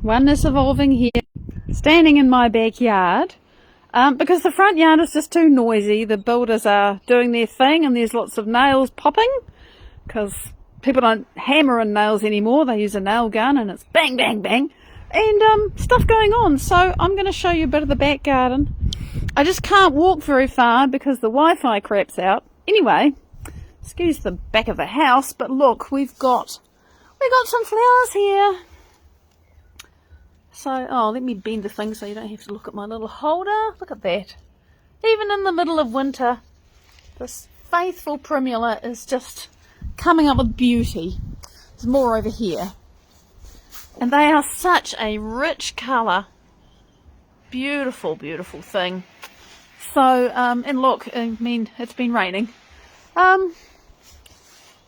Oneness evolving here, standing in my backyard, because the front yard is just too noisy. The builders are doing their thing and there's lots of nails popping because people don't hammer in nails anymore. They use a nail gun and it's bang, bang, bang, and stuff going on. So I'm going to show you a bit of the back garden. I just can't walk very far because the Wi-Fi craps out. Anyway, excuse the back of the house, but look, we've got some flowers here. So, let me bend the thing so you don't have to look at my little holder. Look at that. Even in the middle of winter, this faithful primula is just coming up with beauty. There's more over here. And they are such a rich colour. Beautiful, beautiful thing. So, and look, I mean, it's been raining. I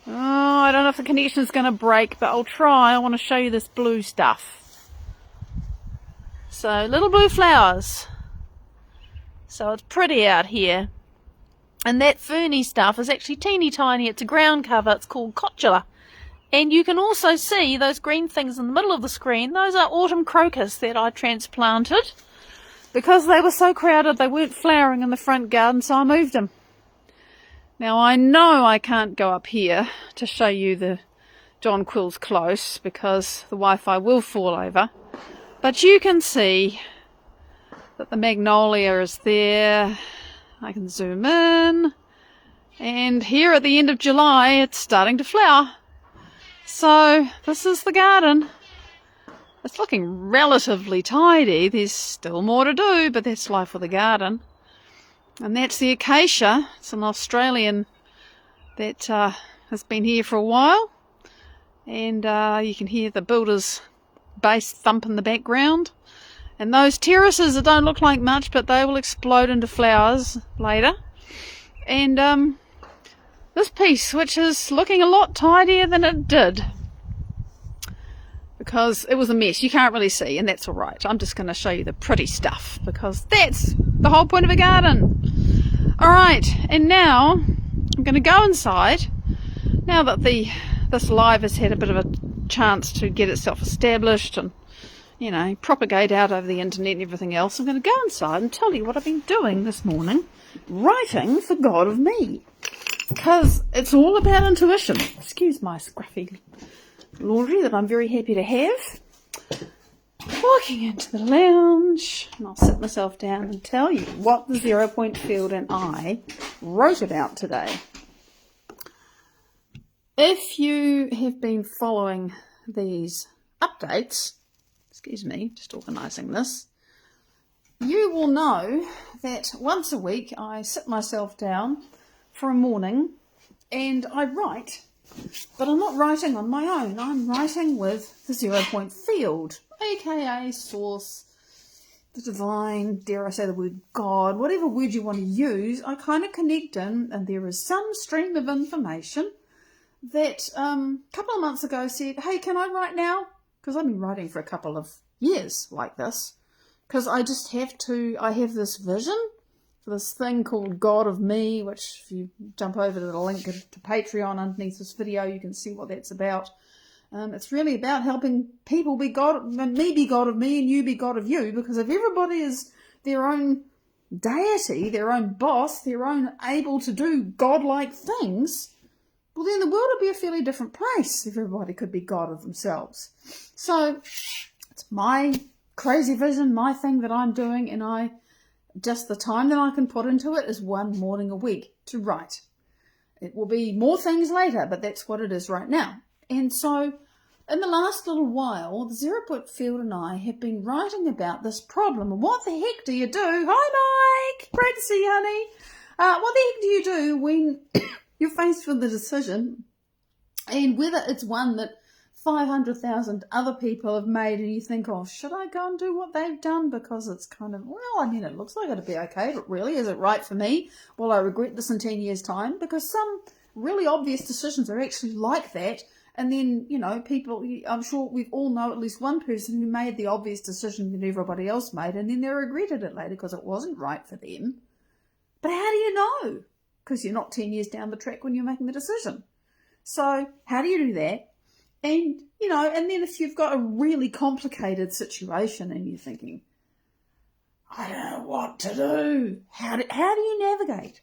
don't know if the connection is going to break, but I'll try. I want to show you this blue stuff. So, little blue flowers. So it's pretty out here. And that ferny stuff is actually teeny tiny. It's a ground cover. It's called cotula. And you can also see those green things in the middle of the screen. Those are autumn crocus that I transplanted. Because they were so crowded, they weren't flowering in the front garden, so I moved them. Now, I know I can't go up here to show you the John Quill's Close because the Wi-Fi will fall over. But you can see that the magnolia is there. I can zoom in. And here at the end of July, it's starting to flower. So this is the garden. It's looking relatively tidy. There's still more to do, but that's life with a garden. And that's the acacia. It's an Australian that has been here for a while. And you can hear the builder's bass thump in the background. And those terraces that don't look like much, but they will explode into flowers later. And this piece, which is looking a lot tidier than it did. Because it was a mess. You can't really see, and that's alright. I'm just going to show you the pretty stuff, because that's the whole point of a garden. Alright, and now I'm going to go inside. Now that this live has had a bit of a chance to get itself established and, you know, propagate out over the internet and everything else, I'm going to go inside and tell you what I've been doing this morning. Writing for God of me. Because it's all about intuition. Excuse my scruffy laundry that I'm very happy to have. Walking into the lounge, and I'll sit myself down and tell you what the 0 Point Field and I wrote about today. If you have been following these updates, excuse me, just organising this, you will know that once a week I sit myself down for a morning and I write. But I'm not writing on my own. I'm writing with the 0 Point Field, aka Source, the Divine, dare I say the word God, whatever word you want to use. I kind of connect in, and there is some stream of information that a couple of months ago said, hey, can I write now? Because I've been writing for a couple of years like this. Because I just have to, I have this vision for this thing called God of Me, which if you jump over to the link to Patreon underneath this video, you can see what that's about. It's really about helping people be God, me be God of me and you be God of you, because if everybody is their own deity, their own boss, their own able to do godlike things, well then the world would be a fairly different place if everybody could be God of themselves. So it's my crazy vision, my thing that I'm doing, and just the time that I can put into it is one morning a week to write. It will be more things later, but that's what it is right now. And so in the last little while, the 0 Point Field and I have been writing about this problem. And what the heck do you do? Hi, Mike. Great to see you, honey. What the heck do you do when you're faced with the decision, and whether it's one that 500,000 other people have made and you think, oh, should I go and do what they've done? Because it's kind of, well, I mean, it looks like it'll be okay, but really, is it right for me? Will I regret this in 10 years' time? Because some really obvious decisions are actually like that. And then, you know, people, I'm sure we all know at least one person who made the obvious decision that everybody else made, and then they regretted it later because it wasn't right for them. But how do you know? Because you're not 10 years down the track when you're making the decision. So how do you do that? And, you know, and then if you've got a really complicated situation and you're thinking, I don't know what to do, how do you navigate?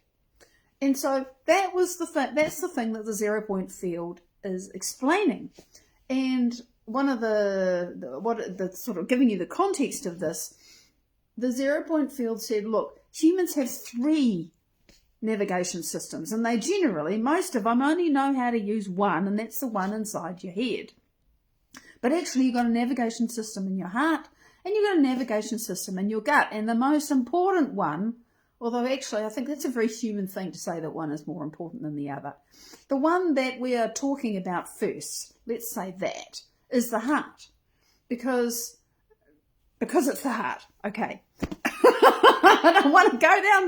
And so that was the thing. That's the thing that the 0 point field is explaining. And one of the sort of giving you the context of this, the 0 point field said, look, humans have 3 navigation systems, and they generally, most of them, only know how to use one, and that's the one inside your head. But actually, you've got a navigation system in your heart, and you've got a navigation system in your gut. And the most important one, although actually I think that's a very human thing to say that one is more important than the other, the one that we are talking about first, let's say that, is the heart. Because it's the heart. Okay. I don't want to go down.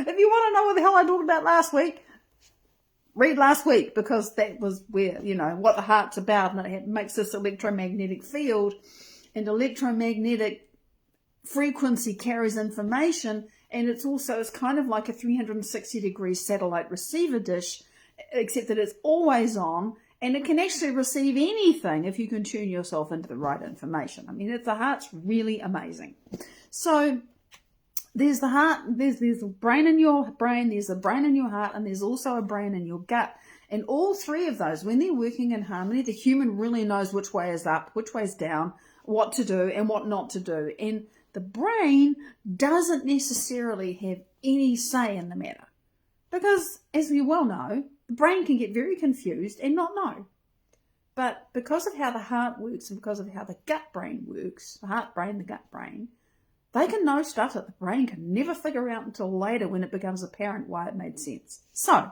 If you want to know what the hell I talked about last week, read last week, because that was where, you know, what the heart's about, and it makes this electromagnetic field, and electromagnetic frequency carries information, and it's kind of like a 360-degree satellite receiver dish, except that it's always on, and it can actually receive anything if you can tune yourself into the right information. I mean, the heart's really amazing. So there's the heart, there's a brain in your brain, there's a brain in your heart, and there's also a brain in your gut. And all 3 of those, when they're working in harmony, the human really knows which way is up, which way is down, what to do and what not to do. And the brain doesn't necessarily have any say in the matter. Because, as we well know, the brain can get very confused and not know. But because of how the heart works and because of how the gut brain works, the heart brain, the gut brain, they can know stuff that the brain can never figure out until later when it becomes apparent why it made sense. So,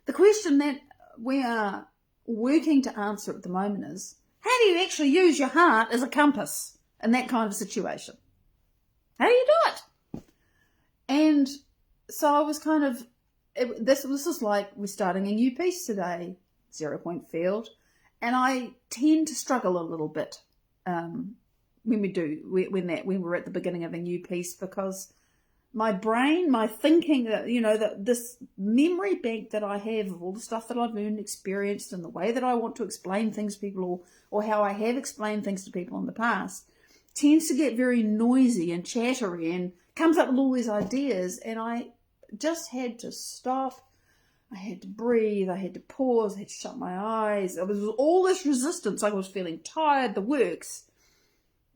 the question that we are working to answer at the moment is, how do you actually use your heart as a compass in that kind of situation? How do you do it? And so I was kind of, this is like we're starting a new piece today, 0 point field, and I tend to struggle a little bit when we're at the beginning of a new piece, because my brain, my thinking, this memory bank that I have of all the stuff that I've learned and experienced and the way that I want to explain things to people, or how I have explained things to people in the past, tends to get very noisy and chattery and comes up with all these ideas. And I just had to stop. I had to breathe. I had to pause. I had to shut my eyes. It was all this resistance. I was feeling tired, the works,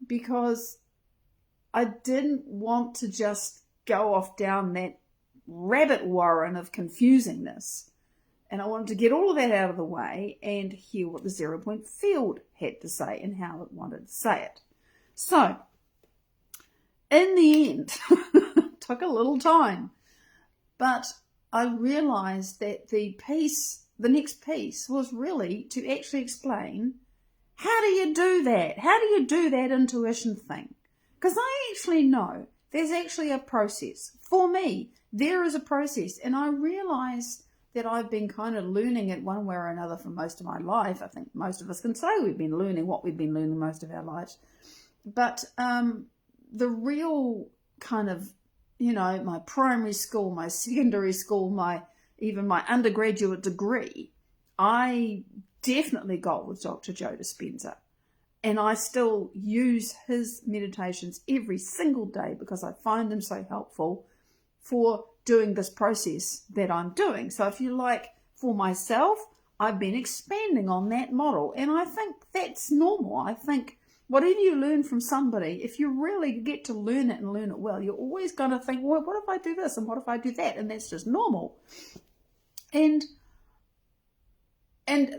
because I didn't want to just go off down that rabbit warren of confusingness. And I wanted to get all of that out of the way and hear what the 0 point field had to say and how it wanted to say it. So, in the end, it took a little time, but I realized that the next piece was really to actually explain, how do you do that? How do you do that intuition thing? Because I actually know there's actually a process. For me, there is a process, and I realize that I've been kind of learning it one way or another for most of my life. I think most of us can say we've been learning what we've been learning most of our lives. But the real kind of, my primary school, my secondary school, even my undergraduate degree, I definitely got with Dr. Joe Dispenza. And I still use his meditations every single day because I find them so helpful for doing this process that I'm doing. So if you like, for myself, I've been expanding on that model. And I think that's normal. I think whatever you learn from somebody, if you really get to learn it and learn it well, you're always going to think, well, what if I do this and what if I do that? And that's just normal. And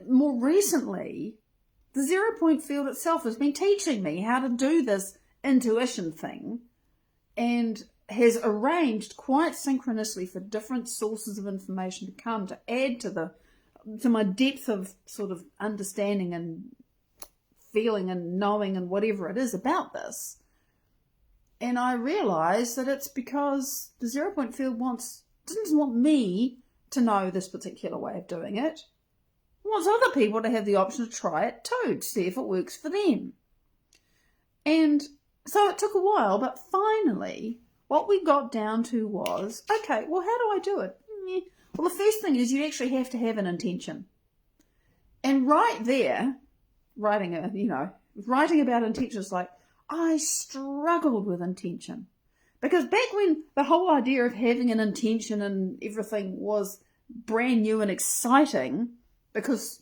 more recently, the 0 point field itself has been teaching me how to do this intuition thing, and has arranged quite synchronously for different sources of information to come to add to my depth of sort of understanding and feeling and knowing and whatever it is about this. And I realize that it's because the 0 point field doesn't want me to know this particular way of doing it. It wants other people to have the option to try it too, to see if it works for them. And so it took a while, but finally what we got down to was, okay, well, how do I do it? Well, the first thing is you actually have to have an intention. And right there, writing about intention is like, I struggled with intention. Because back when the whole idea of having an intention and everything was brand new and exciting, because,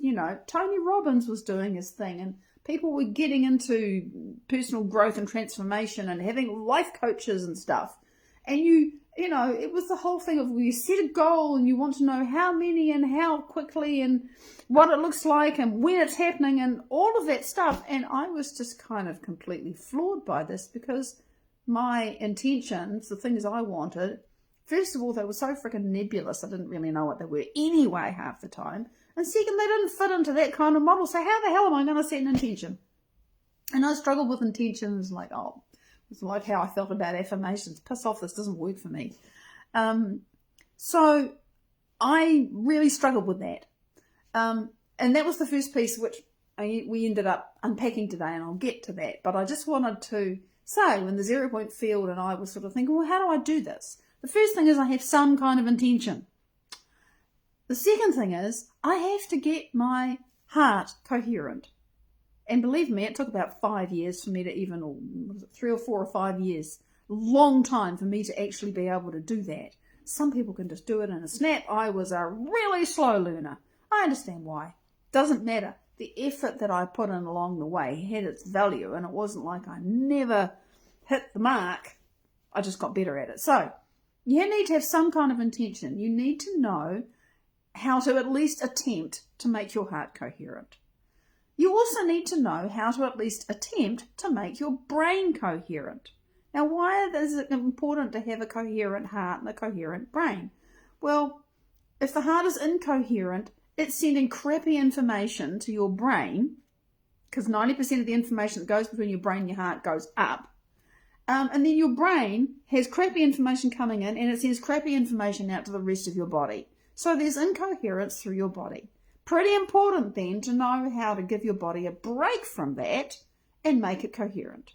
Tony Robbins was doing his thing and people were getting into personal growth and transformation and having life coaches and stuff. And it was the whole thing of you set a goal and you want to know how many and how quickly and what it looks like and when it's happening and all of that stuff. And I was just kind of completely floored by this because my intentions, the things I wanted, first of all, they were so freaking nebulous. I didn't really know what they were anyway half the time. And second, they didn't fit into that kind of model. So how the hell am I going to set an intention? And I struggled with intentions like, it's like how I felt about affirmations. Piss off, this doesn't work for me. So I really struggled with that. And that was the first piece which we ended up unpacking today, and I'll get to that. But I just wanted to say, when the 0 point field and I was sort of thinking, well, how do I do this? The first thing is I have some kind of intention. The second thing is I have to get my heart coherent. And believe me, it took about 5 years for me to even, or was it 3 or 4 or 5 years, long time for me to actually be able to do that. Some people can just do it in a snap. I was a really slow learner. I understand why. Doesn't matter. The effort that I put in along the way had its value, and it wasn't like I never hit the mark. I just got better at it. So you need to have some kind of intention. You need to know how to at least attempt to make your heart coherent. You also need to know how to at least attempt to make your brain coherent. Now, why is it important to have a coherent heart and a coherent brain? Well, if the heart is incoherent, it's sending crappy information to your brain, because 90% of the information that goes between your brain and your heart goes up. And then your brain has crappy information coming in, and it sends crappy information out to the rest of your body. So there's incoherence through your body. Pretty important then to know how to give your body a break from that and make it coherent.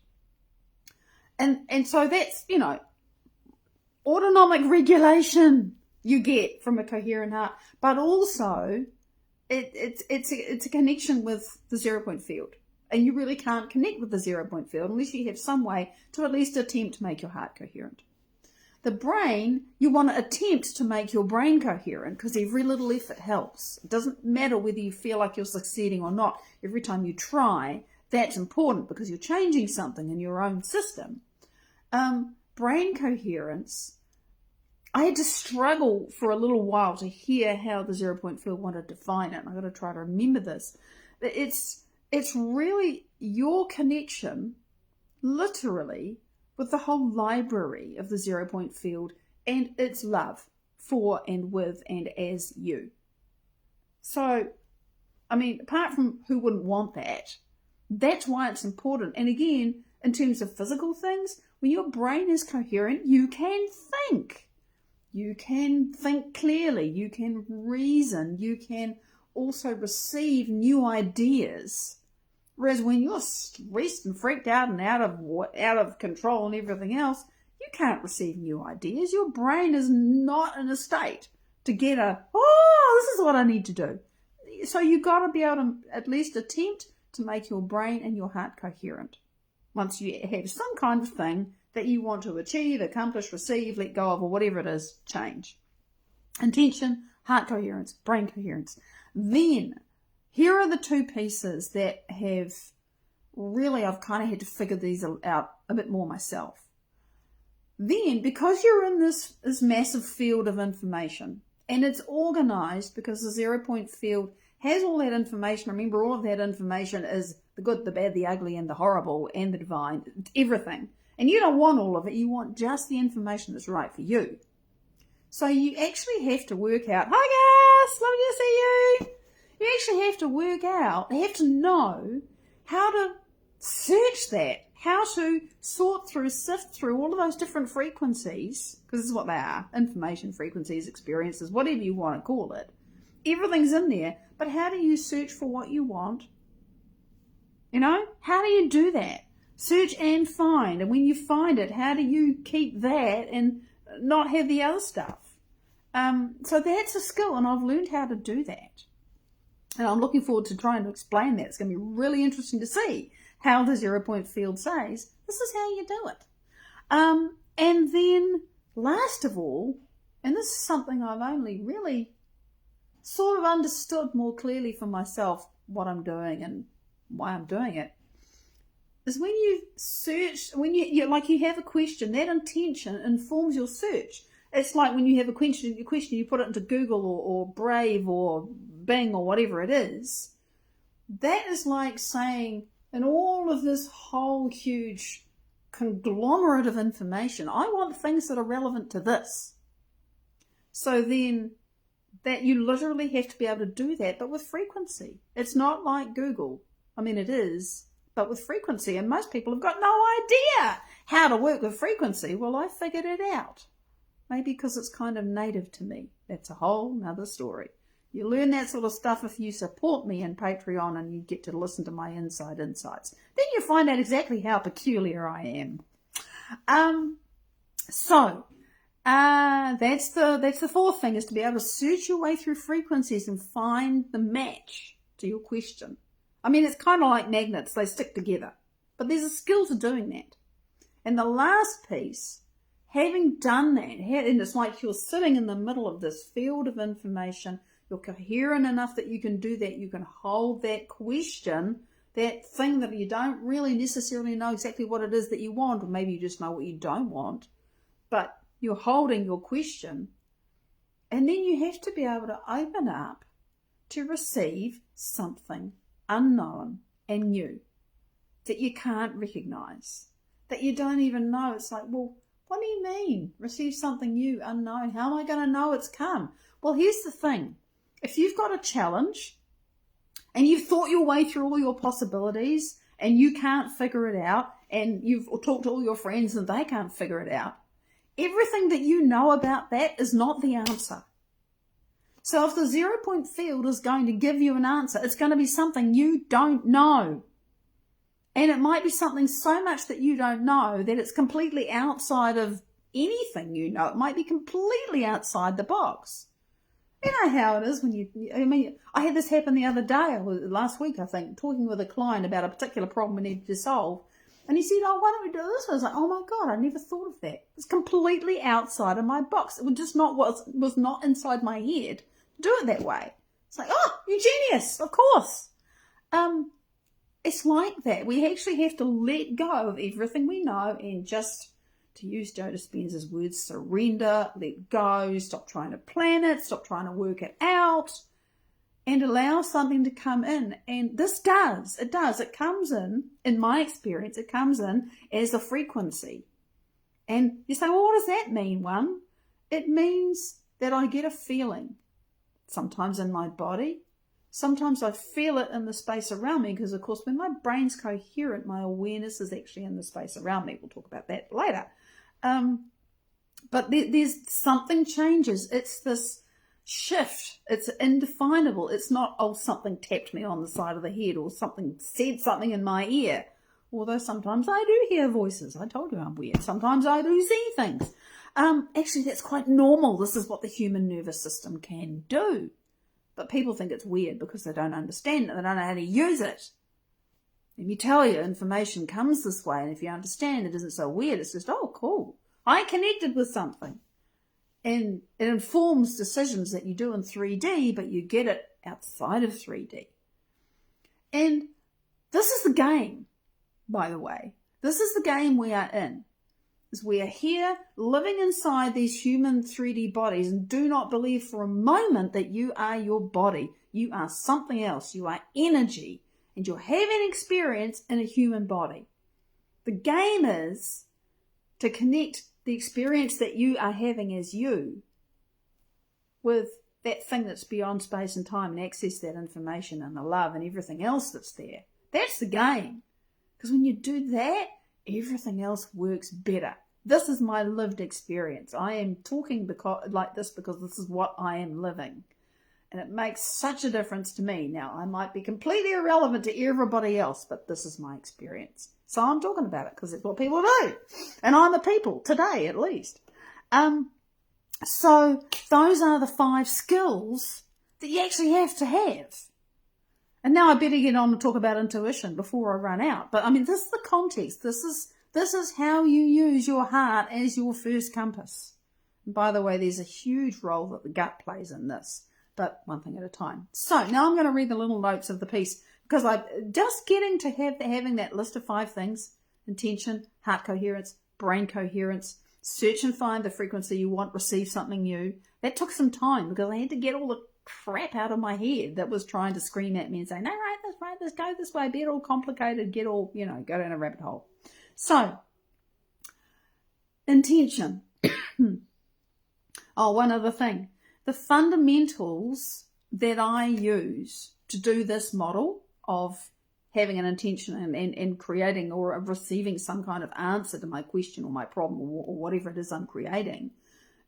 And so that's, autonomic regulation you get from a coherent heart, but also it's a connection with the 0 point field. And you really can't connect with the 0 point field unless you have some way to at least attempt to make your heart coherent. The brain, you want to attempt to make your brain coherent because every little effort helps. It doesn't matter whether you feel like you're succeeding or not. Every time you try, that's important because you're changing something in your own system. Brain coherence, I had to struggle for a little while to hear how the 0 point field wanted to define it. I've got to try to remember this. It's really your connection, literally, with the whole library of the 0 point field and its love for and with and as you. So, apart from who wouldn't want that, that's why it's important. And again, in terms of physical things, when your brain is coherent, you can think. You can think clearly. You can reason. You can also receive new ideas. Whereas when you're stressed and freaked out and out of control and everything else, you can't receive new ideas. Your brain is not in a state to get this is what I need to do. So you've got to be able to at least attempt to make your brain and your heart coherent. Once you have some kind of thing that you want to achieve, accomplish, receive, let go of, or whatever it is, change. Intention, heart coherence, brain coherence. Then, here are the two pieces that I've kind of had to figure these out a bit more myself. Then, because you're in this massive field of information, and it's organized because the 0 point field has all that information. Remember, all of that information is the good, the bad, the ugly, and the horrible, and the divine, everything. And you don't want all of it. You want just the information that's right for you. So you actually have to work out, hi guys, lovely to see you. You actually have to know how to search that, how to sift through all of those different frequencies, because this is what they are, information, frequencies, experiences, whatever you want to call it. Everything's in there, but how do you search for what you want? How do you do that? Search and find, and when you find it, how do you keep that and not have the other stuff? So that's a skill, and I've learned how to do that. And I'm looking forward to trying to explain that. It's going to be really interesting to see how the 0 point field says, this is how you do it. And then last of all, and this is something I've only really sort of understood more clearly for myself, what I'm doing and why I'm doing it, is when you search, when you have a question, that intention informs your search. It's like when you have a question, you put it into Google or Brave or Bing or whatever it is. That is like saying, in all of this whole huge conglomerate of information, I want things that are relevant to this. So then that you literally have to be able to do that, but with frequency. It's not like Google. I mean, it is, but with frequency. And most people have got no idea how to work with frequency. Well, I figured it out. Maybe because it's kind of native to me. That's a whole nother story. You learn that sort of stuff if you support me in Patreon and you get to listen to my inside insights. Then you find out exactly how peculiar I am. That's the fourth thing, is to be able to search your way through frequencies and find the match to your question. I mean, it's kind of like magnets. They stick together. But there's a skill to doing that. And the last piece, having done that, and it's like you're sitting in the middle of this field of information, you're coherent enough that you can do that, you can hold that question, that thing that you don't really necessarily know exactly what it is that you want, or maybe you just know what you don't want, but you're holding your question, and then you have to be able to open up to receive something unknown and new that you can't recognize, that you don't even know. It's like, well, what do you mean? Receive something new, unknown? How am I going to know it's come? Well, here's the thing. If you've got a challenge and you've thought your way through all your possibilities and you can't figure it out, and you've talked to all your friends and they can't figure it out, everything that you know about that is not the answer. So if the 0 point field is going to give you an answer, it's going to be something you don't know. And it might be something so much that you don't know that it's completely outside of anything you know. It might be completely outside the box. You know how it is when I had this happen the other day, last week, I think, talking with a client about a particular problem we needed to solve. And he said, oh, why don't we do this? I was like, oh my God, I never thought of that. It's completely outside of my box. It was just not was not inside my head to do it that way. It's like, oh, you genius, of course. It's like that. We actually have to let go of everything we know and just, to use Joe Dispenza's words, surrender, let go, stop trying to plan it, stop trying to work it out, and allow something to come in. And this does. It comes in my experience, it comes in as a frequency. And you say, well, what does that mean, one? It means that I get a feeling, sometimes in my body. Sometimes I feel it in the space around me, because, of course, when my brain's coherent, my awareness is actually in the space around me. We'll talk about that later. But there's something changes. It's this shift. It's indefinable. It's not, oh, something tapped me on the side of the head or something said something in my ear. Although sometimes I do hear voices. I told you I'm weird. Sometimes I do see things. Actually, that's quite normal. This is what the human nervous system can do. But people think it's weird because they don't understand it. They don't know how to use it. Let me tell you, information comes this way. And if you understand, it isn't so weird. It's just, oh, cool. I connected with something. And it informs decisions that you do in 3D, but you get it outside of 3D. And this is the game, by the way. This is the game we are in. Is we are here living inside these human 3D bodies, and do not believe for a moment that you are your body. You are something else. You are energy, and you're having experience in a human body. The game is to connect the experience that you are having as you with that thing that's beyond space and time, and access that information and the love and everything else that's there. That's the game. Because when you do that, everything else works better. This is my lived experience. I am talking like this because this is what I am living. And it makes such a difference to me. Now, I might be completely irrelevant to everybody else, but this is my experience. So I'm talking about it because it's what people do. And I'm a people, today at least. So those are the 5 skills that you actually have to have. And now I better get on and talk about intuition before I run out. But I mean, this is the context. This is how you use your heart as your first compass. And by the way, there's a huge role that the gut plays in this, but one thing at a time. So now I'm going to read the little notes of the piece, because I'm just getting to having that list of 5 things: intention, heart coherence, brain coherence, search and find the frequency you want, receive something new. That took some time because I had to get all the crap out of my head that was trying to scream at me and say, no, right, this, go this way, be it all complicated, get all, go down a rabbit hole. So, intention. Oh, one other thing. The fundamentals that I use to do this model of having an intention and creating or receiving some kind of answer to my question or my problem or whatever it is I'm creating,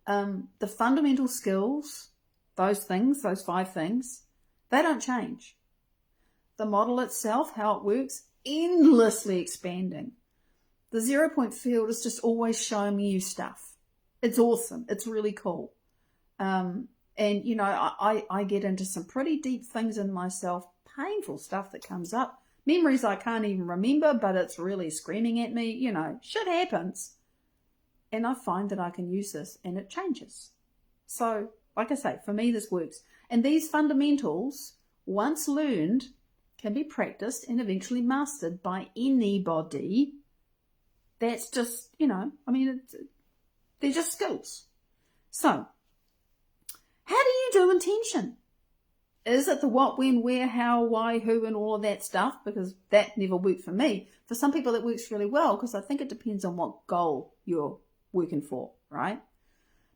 the fundamental skills, those 5 things, they don't change. The model itself, how it works, endlessly expanding. The 0 point field is just always showing me you stuff. It's awesome. It's really cool. And, I get into some pretty deep things in myself, painful stuff that comes up, memories I can't even remember, but it's really screaming at me, shit happens. And I find that I can use this and it changes. So, like I say, for me, this works. And these fundamentals, once learned, can be practiced and eventually mastered by anybody. That's just, they're just skills. So, how do you do intention? Is it the what, when, where, how, why, who, and all of that stuff? Because that never worked for me. For some people, it works really well, because I think it depends on what goal you're working for, right?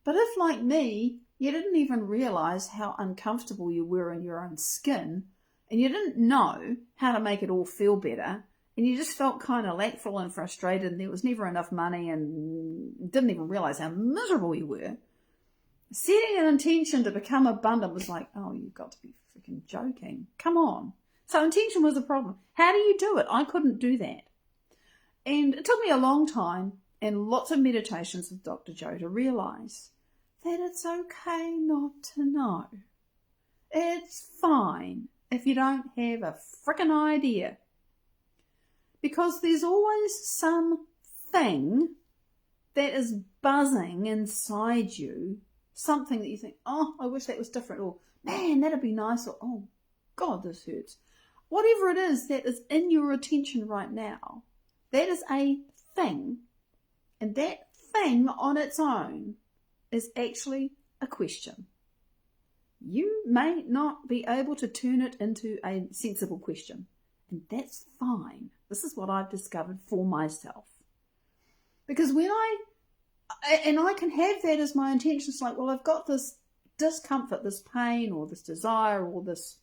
But if, like me, you didn't even realize how uncomfortable you were in your own skin, and you didn't know how to make it all feel better, and you just felt kind of lackful and frustrated, and there was never enough money, and didn't even realize how miserable you were, setting an intention to become abundant was like, oh, you've got to be freaking joking. Come on. So intention was a problem. How do you do it? I couldn't do that. And it took me a long time and lots of meditations with Dr. Joe to realize that it's okay not to know. It's fine if you don't have a freaking idea. Because there's always something that is buzzing inside you, something that you think, oh, I wish that was different, or man, that'd be nice, or oh, God, this hurts. Whatever it is that is in your attention right now, that is a thing. And that thing on its own is actually a question. You may not be able to turn it into a sensible question, and that's fine. This is what I've discovered for myself. Because when I can have that as my intention, it's like, well, I've got this discomfort, this pain, or this desire, or this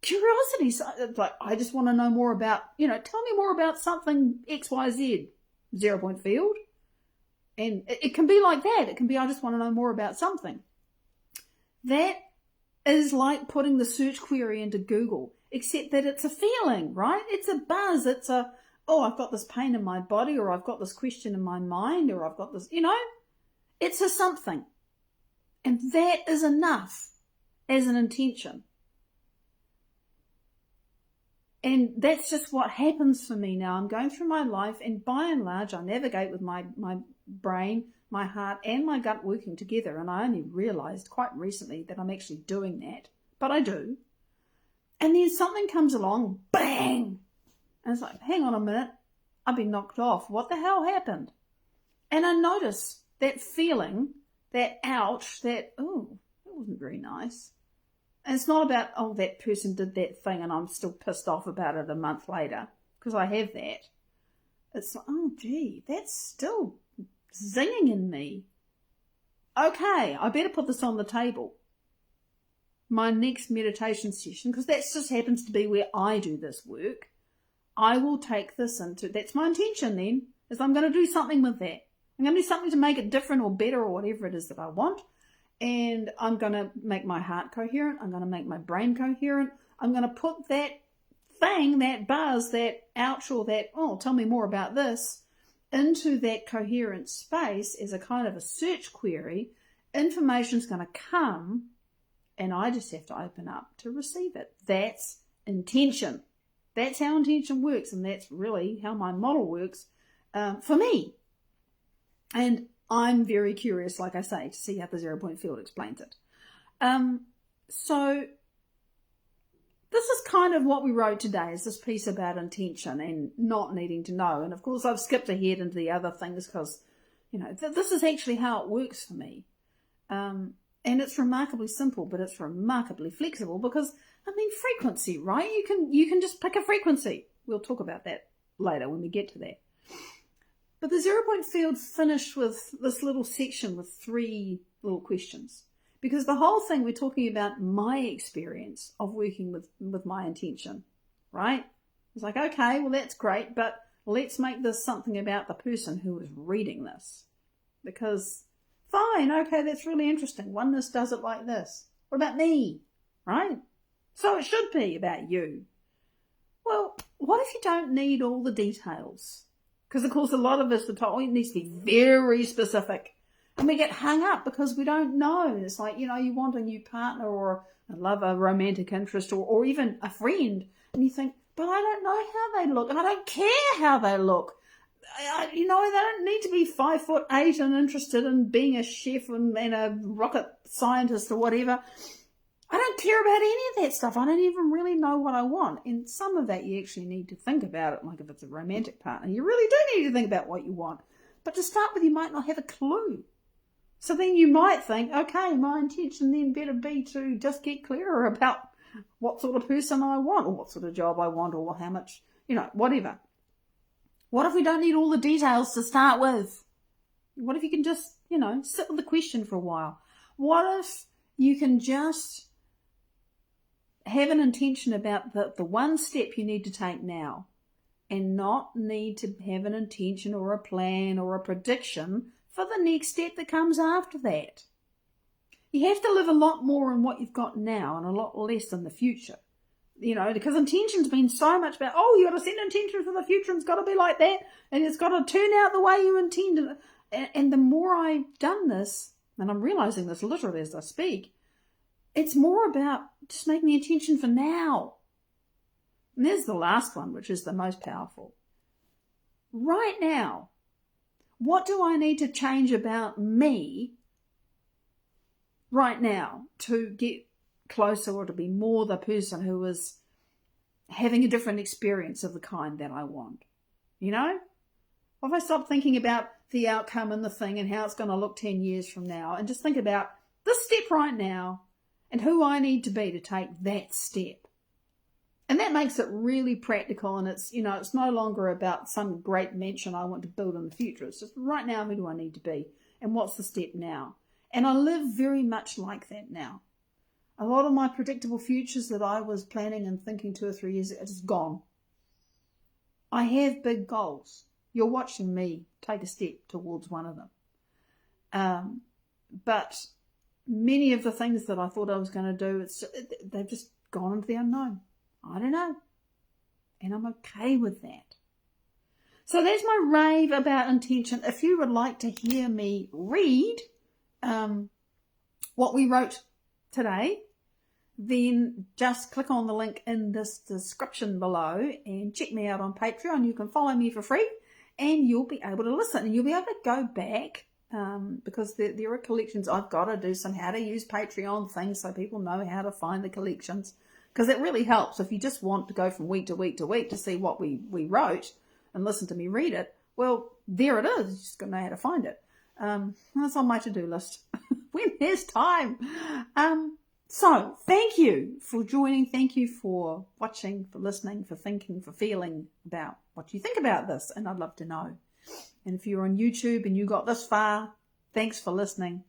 curiosity. So it's like, I just want to know more about, tell me more about something X, Y, Z, 0 point field. And it can be like that. It can be, I just want to know more about something. That is like putting the search query into Google, except that it's a feeling, right? It's a buzz. It's a, oh, I've got this pain in my body, or I've got this question in my mind, or I've got this, it's a something. And that is enough as an intention. And that's just what happens for me now. I'm going through my life, and by and large, I navigate with my brain, my heart, and my gut working together. And I only realized quite recently that I'm actually doing that. But I do. And then something comes along, bang! And it's like, hang on a minute, I've been knocked off. What the hell happened? And I notice that feeling, that ouch, that, oh, that wasn't very nice. And it's not about, oh, that person did that thing and I'm still pissed off about it a month later, because I have that. It's like, oh, gee, that's still zinging in me. Okay, I better put this on the table. My next meditation session, because that just happens to be where I do this work, I will take this into, that's my intention then, is I'm going to do something with that. I'm going to do something to make it different or better or whatever it is that I want. And I'm going to make my heart coherent. I'm going to make my brain coherent. I'm going to put that thing, that buzz, that ouch, or that, oh, tell me more about this, into that coherent space as a kind of a search query. Information's going to come, and I just have to open up to receive it. That's intention. That's how intention works, and that's really how my model works for me. And I'm very curious, like I say, to see how the 0-point field explains it. So this is kind of what we wrote today, is this piece about intention and not needing to know. And of course, I've skipped ahead into the other things because, this is actually how it works for me. And it's remarkably simple, but it's remarkably flexible because, frequency, right? You can just pick a frequency. We'll talk about that later when we get to that. But the 0-point field finished with this little section with 3 little questions. Because the whole thing, we're talking about my experience of working with my intention, right? It's like, okay, well, that's great, but let's make this something about the person who is reading this. Because, fine, okay, that's really interesting. Oneness does it like this. What about me, right? So it should be about you. Well, what if you don't need all the details? Because, of course, a lot of us are told it needs to be very specific. And we get hung up because we don't know. It's like, you want a new partner or a lover, romantic interest, or even a friend. And you think, but I don't know how they look. And I don't care how they look. They don't need to be 5'8" and interested in being a chef and a rocket scientist or whatever. I don't care about any of that stuff. I don't even really know what I want. And some of that you actually need to think about it. Like if it's a romantic partner, you really do need to think about what you want. But to start with, you might not have a clue. So then you might think, okay, my intention then better be to just get clearer about what sort of person I want, or what sort of job I want, or how much, whatever. What if we don't need all the details to start with? What if you can just, sit with the question for a while? What if you can just have an intention about the one step you need to take now, and not need to have an intention or a plan or a prediction for the next step that comes after that? You have to live a lot more in what you've got now and a lot less in the future. Because intention's been so much about, you got to set an intention for the future and it's got to be like that and it's got to turn out the way you intended. And the more I've done this, and I'm realizing this literally as I speak, it's more about just making the intention for now. And there's the last one, which is the most powerful. Right now, what do I need to change about me right now to get closer or to be more the person who is having a different experience of the kind that I want? If I stop thinking about the outcome and the thing and how it's going to look 10 years from now and just think about this step right now and who I need to be to take that step. And that makes it really practical, and it's, it's no longer about some great mansion I want to build in the future. It's just right now, who do I need to be? And what's the step now? And I live very much like that now. A lot of my predictable futures that I was planning and thinking 2 or 3 years ago, it's gone. I have big goals. You're watching me take a step towards one of them. But many of the things that I thought I was going to do, they've just gone into the unknown. I don't know. And I'm okay with that. So that's my rave about intention. If you would like to hear me read what we wrote today, then just click on the link in this description below and check me out on Patreon. You can follow me for free and you'll be able to listen, and you'll be able to go back because there are collections. I've got to do some how to use Patreon things so people know how to find the collections, because it really helps. If you just want to go from week to week to week to see what we wrote and listen to me read it, well, there it is. You just got to know how to find it. That's on my to-do list when there's time. So thank you for joining. Thank you for watching, for listening, for thinking, for feeling about what you think about this. And I'd love to know. And if you're on YouTube and you got this far, thanks for listening.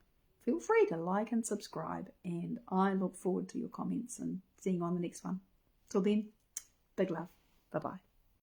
Feel free to like and subscribe. And I look forward to your comments and seeing you on the next one. Till then, big love. Bye-bye.